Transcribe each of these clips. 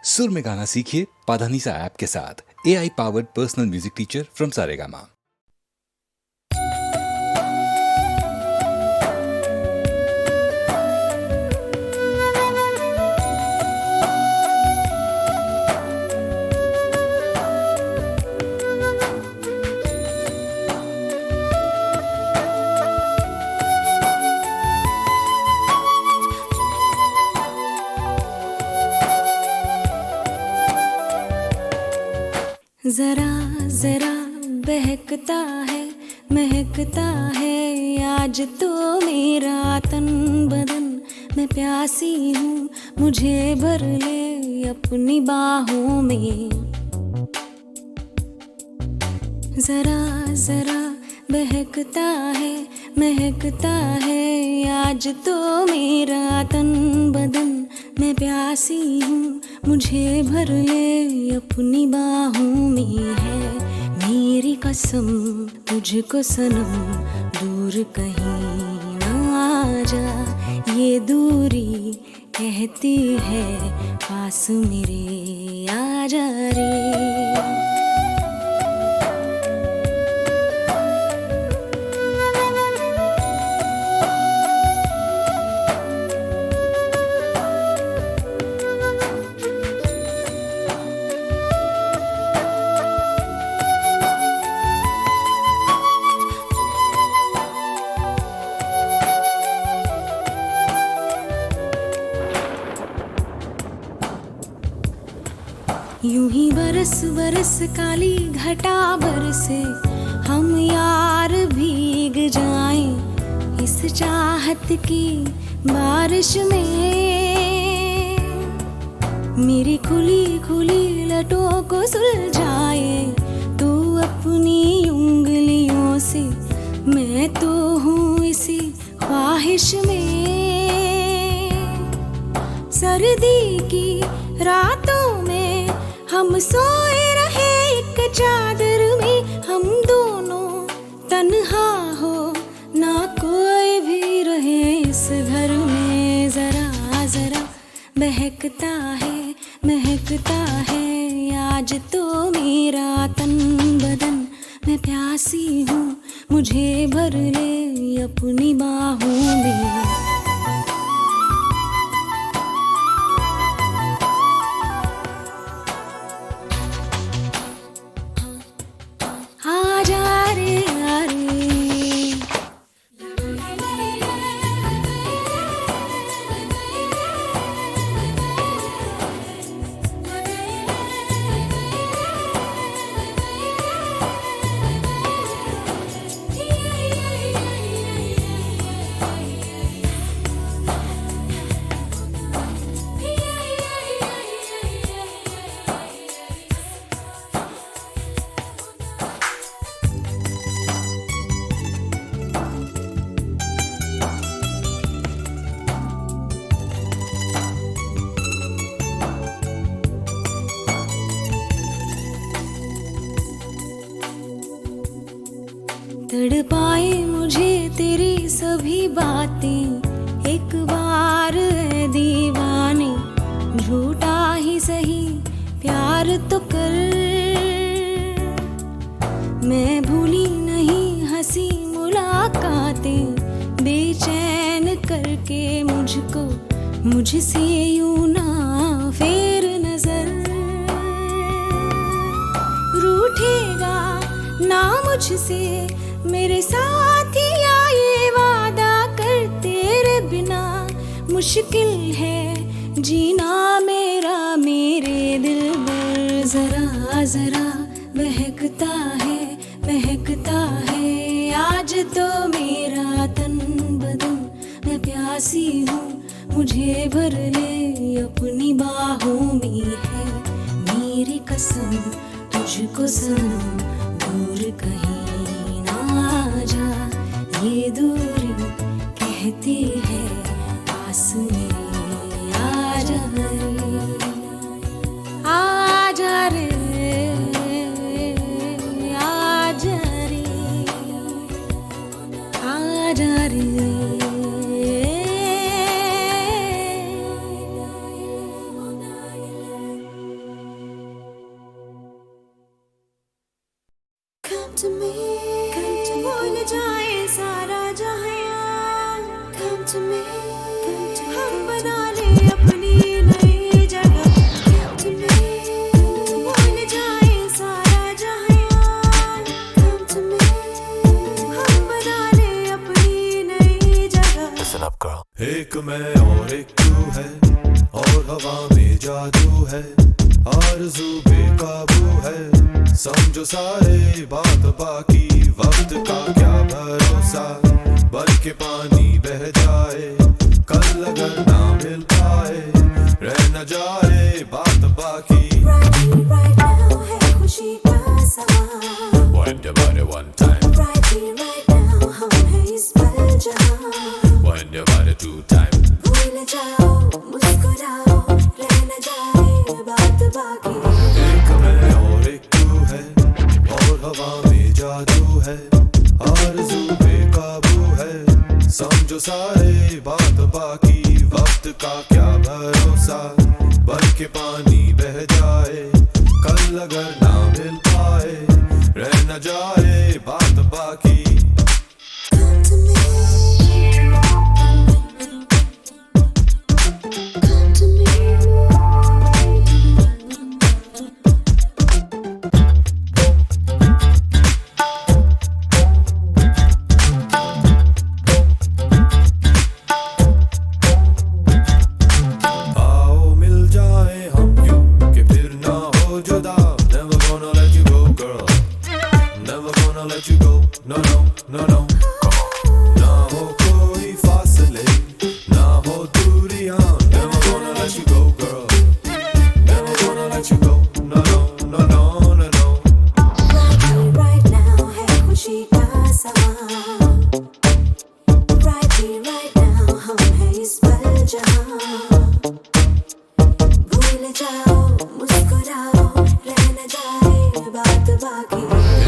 सुर में गाना सीखिए पाधानीसा ऐप के साथ। AI powered personal music teacher from Saregama. जरा जरा बहकता है महकता है आज तो मेरा तन बदन। मैं प्यासी हूँ मुझे भर ले अपनी बाहों में। जरा जरा बहकता है महकता है आज तो मेरा तन बदन। मैं प्यासी हूँ मुझे भर ले अपनी बाहों में। है मेरी कसम तुझको सनम दूर कहीं ना जा। ये दूरी कहती है पास मेरे आ जा रे। यूं ही बरस बरस काली घटा बरसे हम यार भीग जाएं इस चाहत की बारिश में। मेरी खुली खुली लटों को सुलझाए तू अपनी उंगलियों से। मैं तो हूँ इसी ख्वाहिश में। सर्दी की रातों में हम सोए रहे एक चादर में। हम दोनों तन्हा हो ना कोई भी रहे इस घर में। जरा जरा बहकता है महकता है आज तो मेरा तन बदन। मैं प्यासी हूँ मुझे भर ले अपनी बाहों में। तड़पाए मुझे तेरी सभी बातें एक बार है दीवाने। झूठा ही सही प्यार तो कर। मैं भूली नहीं हंसी मुलाकातें बेचैन करके मुझको मुझसे यूं ना फेर नजर। रूठेगा ना मुझसे मेरे साथिया ये वादा कर। तेरे बिना मुश्किल है जीना मेरा मेरे दिल पर। जरा जरा बहकता है महकता है आज तो मेरा तन बदन। मैं प्यासी हूँ मुझे भर ले अपनी बाहों में। है मेरी कसम तुझको सनम दूर कहीं जा। ये दूरी कहती है पास मेरे आ जा रे। आ जा रे आ जा रे आ जा रे। to me, भूल जाए सारा जहां, come to me, हम बना ले अपनी नई जगह, come to me, भूल जाए सारा जहां, come to me, हम बना ले अपनी नई जगह. Listen up, girl. एक मैं और एक तू है, और हवा में जादू है, आरज़ू बेकाबू है, समझो सारे बात बाकी, वक्त का क्या भरोसा, बन के पानी बह जाए, कल अगर ना मिल पाए, रह न जाए बात बाकी. Right here, right now है खुशी का समा. Wind your body one time, Right here, right now हम हैं इस पल जहां. wind your body two time. भूल जाओ, मुस्कुराओ, रह न जाए बात बाकी. एक मैं और एक तू है, और हवा में जादू है, आरज़ू बेकाबू है, समझो सारे बात बाकी, वक्त का क्या भरोसा, बन के पानी बह जाए, कल अगर ना मिल पाए, रह न जाए बात बाकी. Come to me, come to me. आओ मिल जाए हम यूं कि फिर ना हो जुदा. Never gonna let you go, girl. Never gonna let you go. No, no, no, no. ना हो कोई फासले, ना हो दूरियां. Never gonna let you go, girl. Never gonna let you go. No, no, no, no, no, no. Right here, right now है खुशी का समा. Right here, right now हम हैं इस पल जहां. भूल जाओ, मुस्कुराओ, रह न जाए बात बाकी.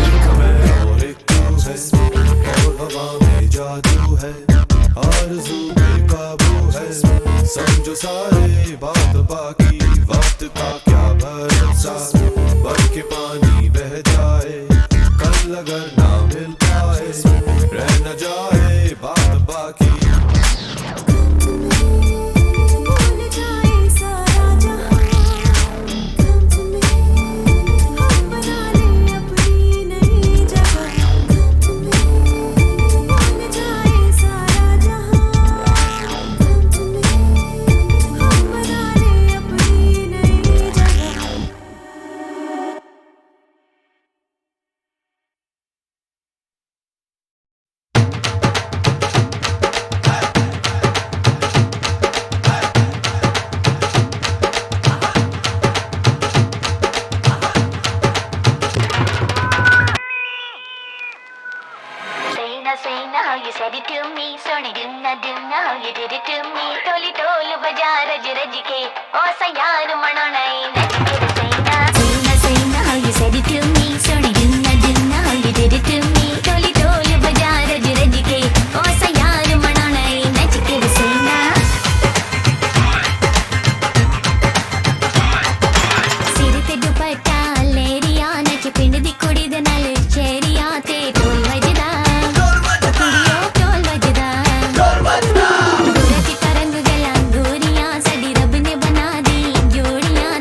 एक मैं और एक तू है, और हवा में जादू है, आरज़ू बेकाबू है, समझो सारे बात बाकी, वक्त का क्या भरोसा, बन के पानी बह जाए, कल अगर ना मिल पाए, रह न जाए बात बाकी. भूल जाए सारा जहां. Come to me, हम बना ले अपनी नई जगह. Come to me, भूल जाए सारा जहां. Come to me, हम बना ले अपनी नई जगह. Say now how you said it to me. Sorry, do not how you did it to me. Toli tol baja raj raj ke. Oh sayar mananai nach ke say now how you said it to me. Sorry, do not how you did it to me. Toli tol baja raj raj ke. Oh sayar mananai nach ke say now. सिर ते दुपट्टा लेरिया नच पिंड दी कुड़ी दे नाल चेरिया ते ढोल वजदा. कुड़ियों ढोल वजदा. सूरज का रंग गला गोरियां साडी रब ने बना दी जोड़ियां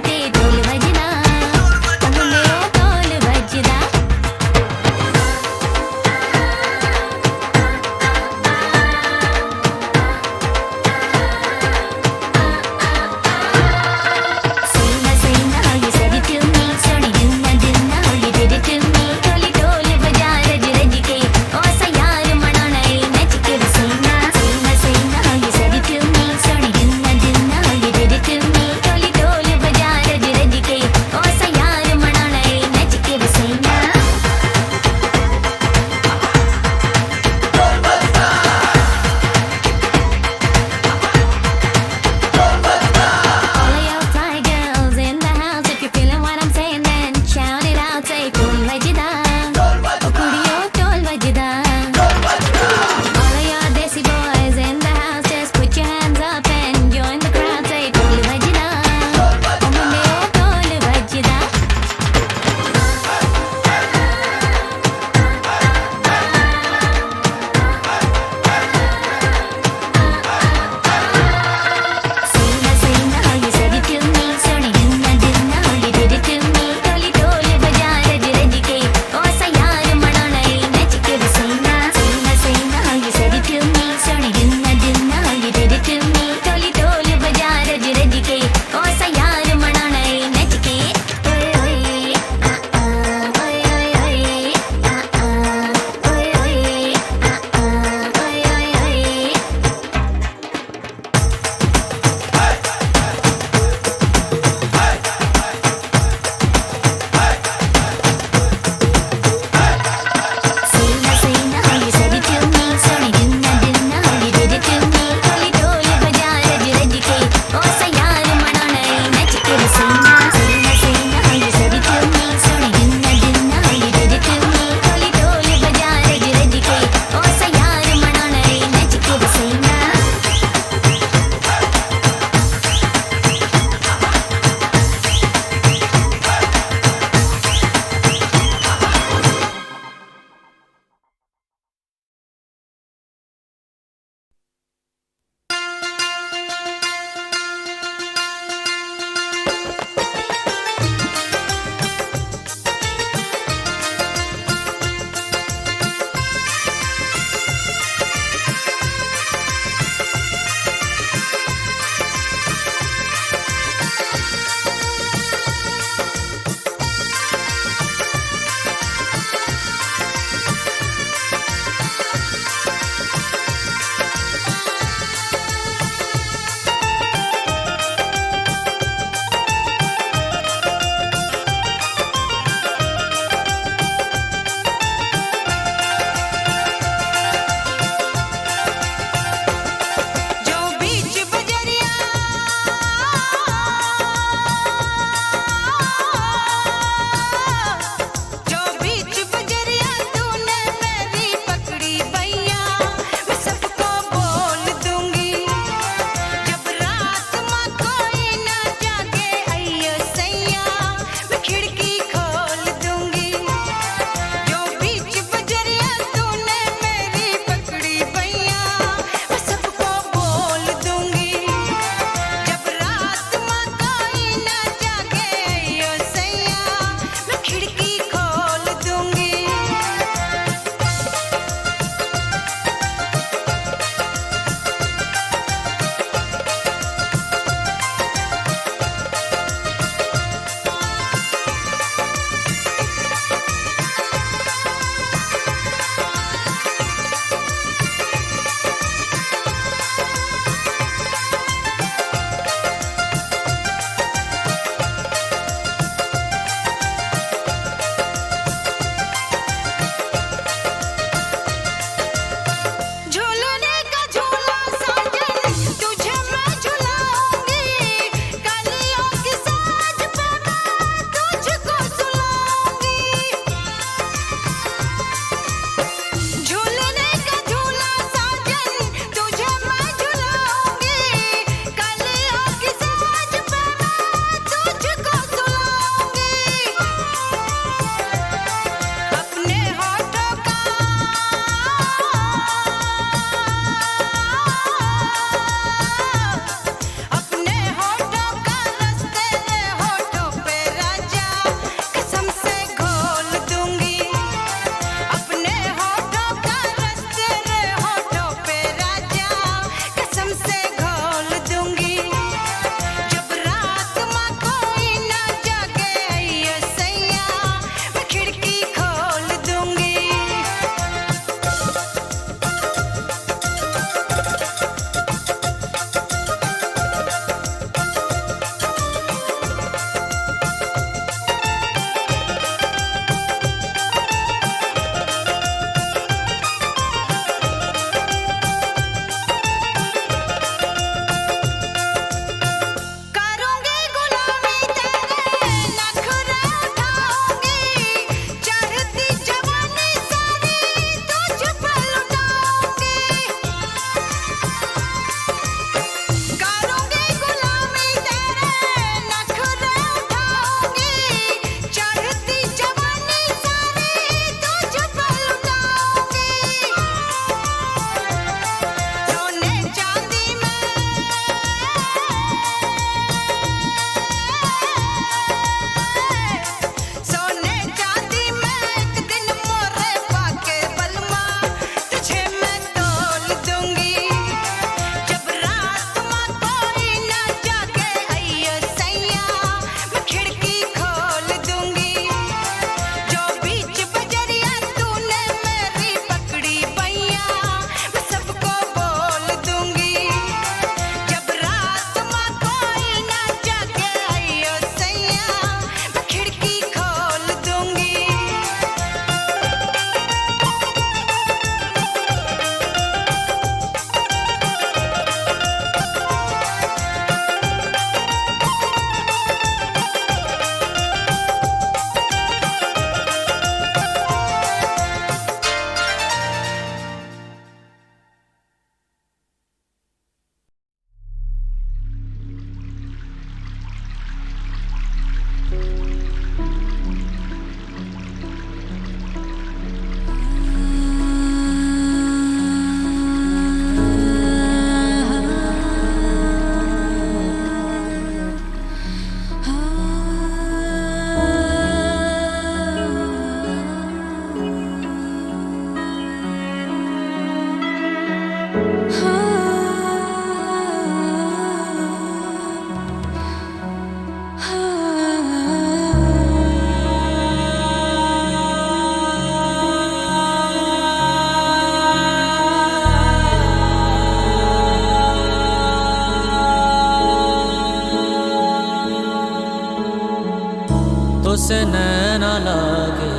तो से नैना लागे,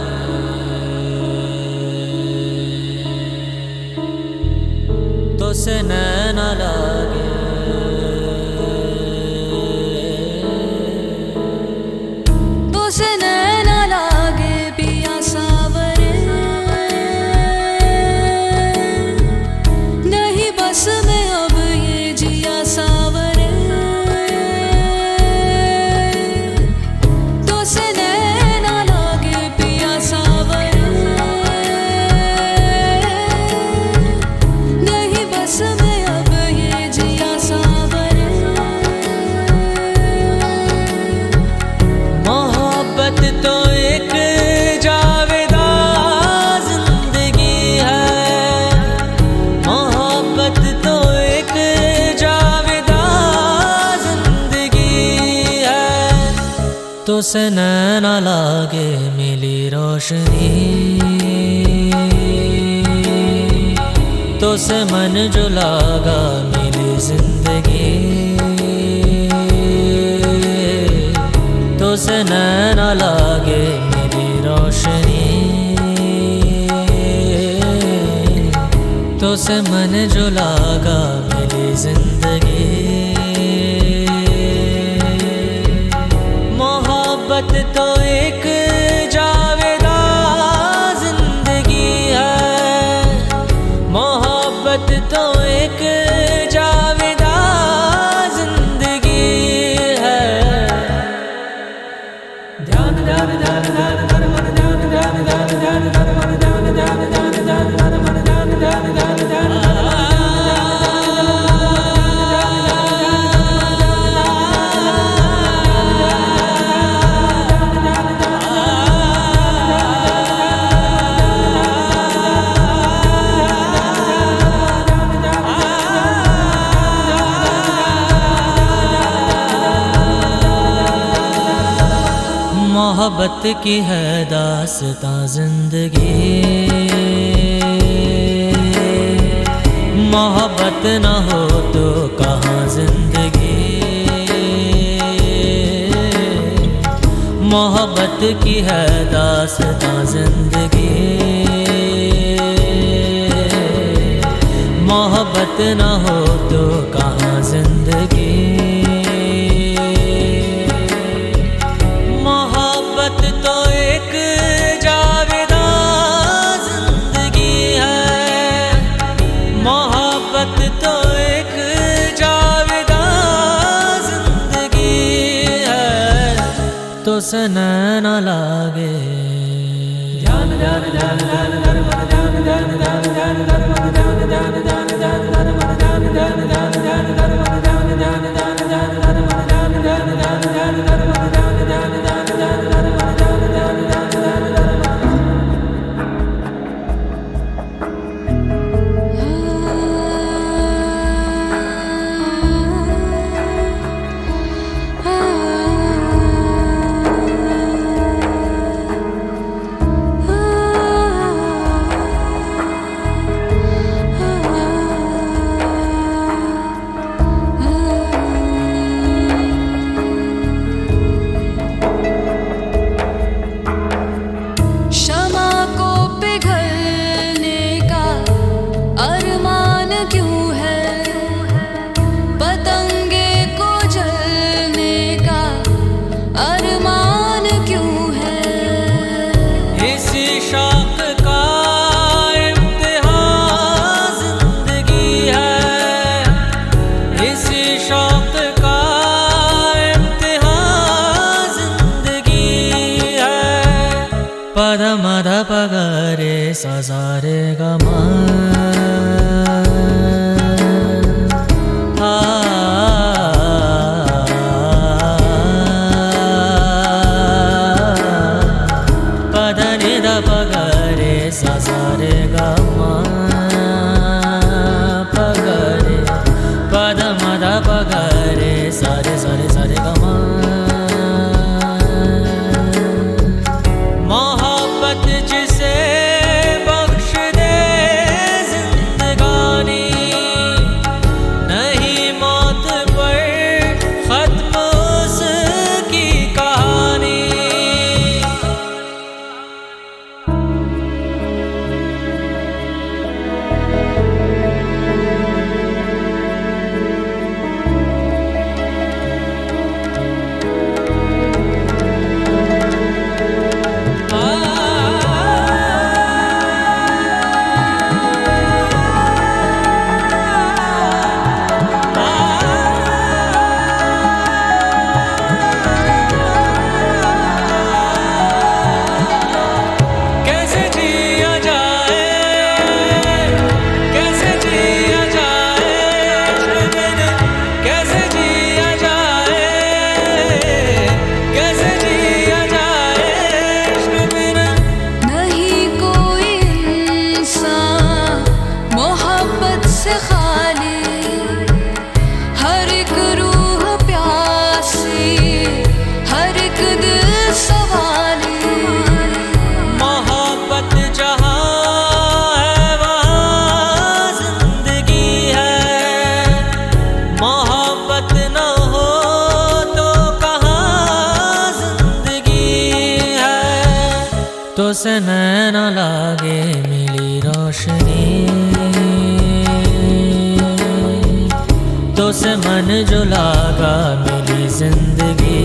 तो से नैना लागे, तो से नैना लागे पिया सावरे, नहीं बस में अब ये जिया सावरे, तो से नैना लागे पिया सावरे, नहीं बस में अब ये जिया सावरे। मोहब्बत तो एक जावेदा जिंदगी है, मोहब्बत तो एक जावेदा जिंदगी है। तो से नैना लागे मिली रोशनी, तो से मन जो लागा मिली जिंदगी, तो से नैना लागे मेरी रोशनी, तो से मन जो लागा मेरी जिंदगी। मोहब्बत तो एक जावेदा जिंदगी है, मोहब्बत तो एक जावेदा जिंदगी है। मोहब्बत की है दास्तां जिंदगी, मोहब्बत न हो तो कहाँ जिंदगी। मोहब्बत की है दास्तां जिंदगी, मोहब्बत न हो तो कहाँ जिंदगी। मोहब्बत तो एक जावेदा जिंदगी है, मोहब्बत तो एक जावेदा जिंदगी है। तो से नैना लागे, शमा को पिघलने का अरमान क्यों है, पतंगे को जलने का अरमान क्यों है। इसी शौक का इम्तिहान जिंदगी है, इसी शौक का इम्तिहान जिंदगी है। पद मद पगरे सजारे गमा, पद निद पगरे सजारे गमा, पगरे पद मद पगरे सारे सारे सारे गमा। मोहब्बत जिसे बख्श दे जिंदगानी, नहीं मौत पर खत्म उसकी कहानी। तो से नैन लागे मिली रोशनी, तो से मन जो लागा मिली जिंदगी,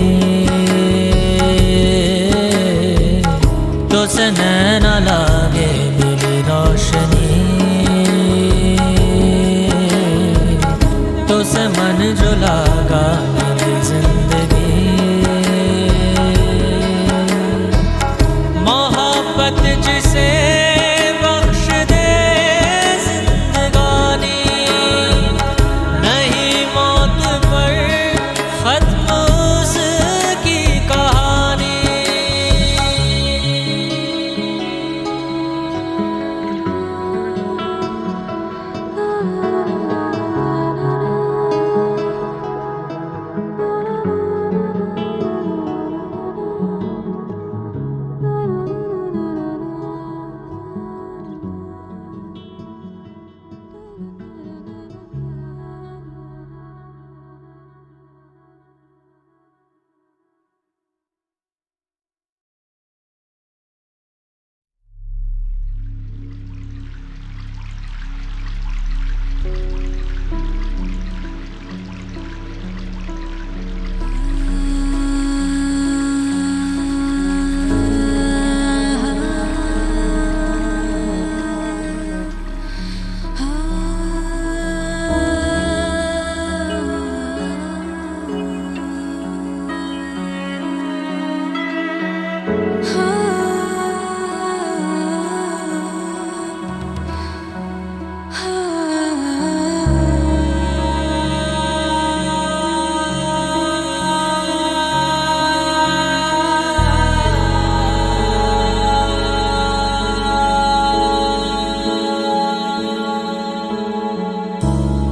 तो से नैन लागे मिली रोशनी, तो से मन जो लागा मिली जिंदगी। मोहब्बत जिसे बख्श दे जिंदगानी, नहीं मौत पर खत्म उसकी कहानी।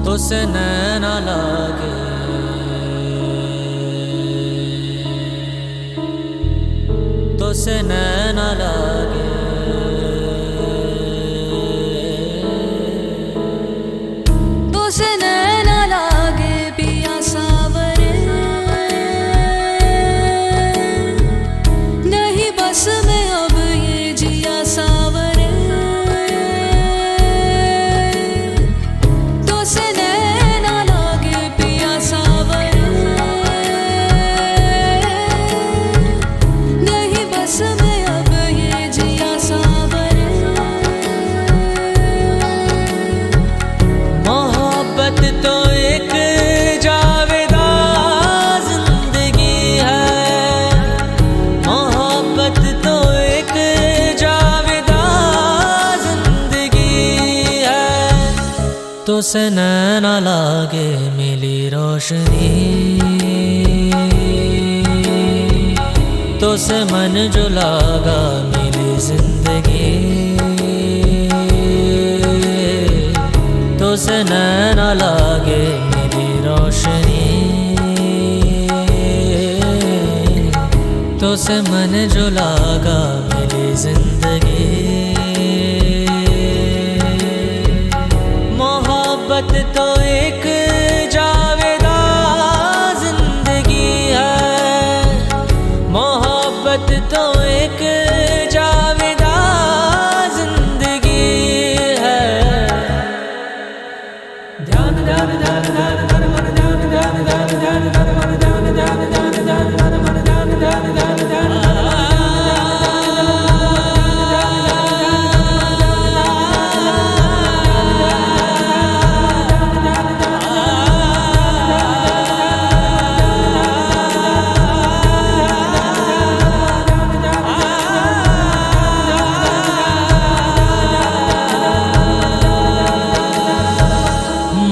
तो से नैन लागे, तो से नैन लागे, तो से नैन लागे पिया सावरे, नहीं बस में अब ये जिया सावरे। तो से नैन लागे पिया सावरे, नहीं बस में अब ये जिया सावरे। मोहब्बत तो एक जावेदा जिंदगी है, मोहब्बत तो एक जावेदा जिंदगी है। तो से नैन लागे मिली रोशनी, तो से मन जो लागा मिली जिंदगी, तो से नैन लागे मिली रोशनी, तो से मन जो लागा मिली जिंदगी। मोहब्बत तो एक जावेदा जिंदगी है, मोहब्बत तो एक जावेदा जिंदगी है। ध्यान ध्यान ध्यान ध्यान ध्यान मन ध्यान ध्यान ध्यान ध्यान ध्यान मन ध्यान ध्यान ध्यान ध्यान मन मन ध्यान ध्यान ध्यान ध्यान।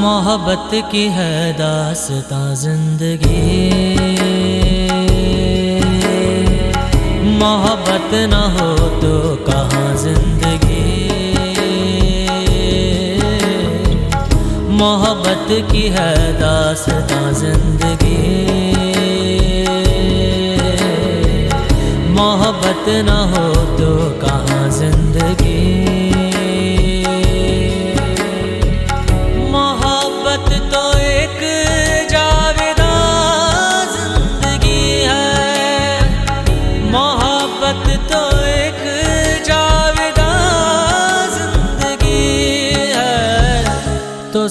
मोहब्बत की है दास्तां जिंदगी, मोहब्बत न हो तो कहाँ जिंदगी। मोहब्बत की है दास्तां जिंदगी, मोहब्बत न हो तो कहाँ जिंदगी। मोहब्बत तो एक जावेदा जिंदगी है, मोहब्बत तो एक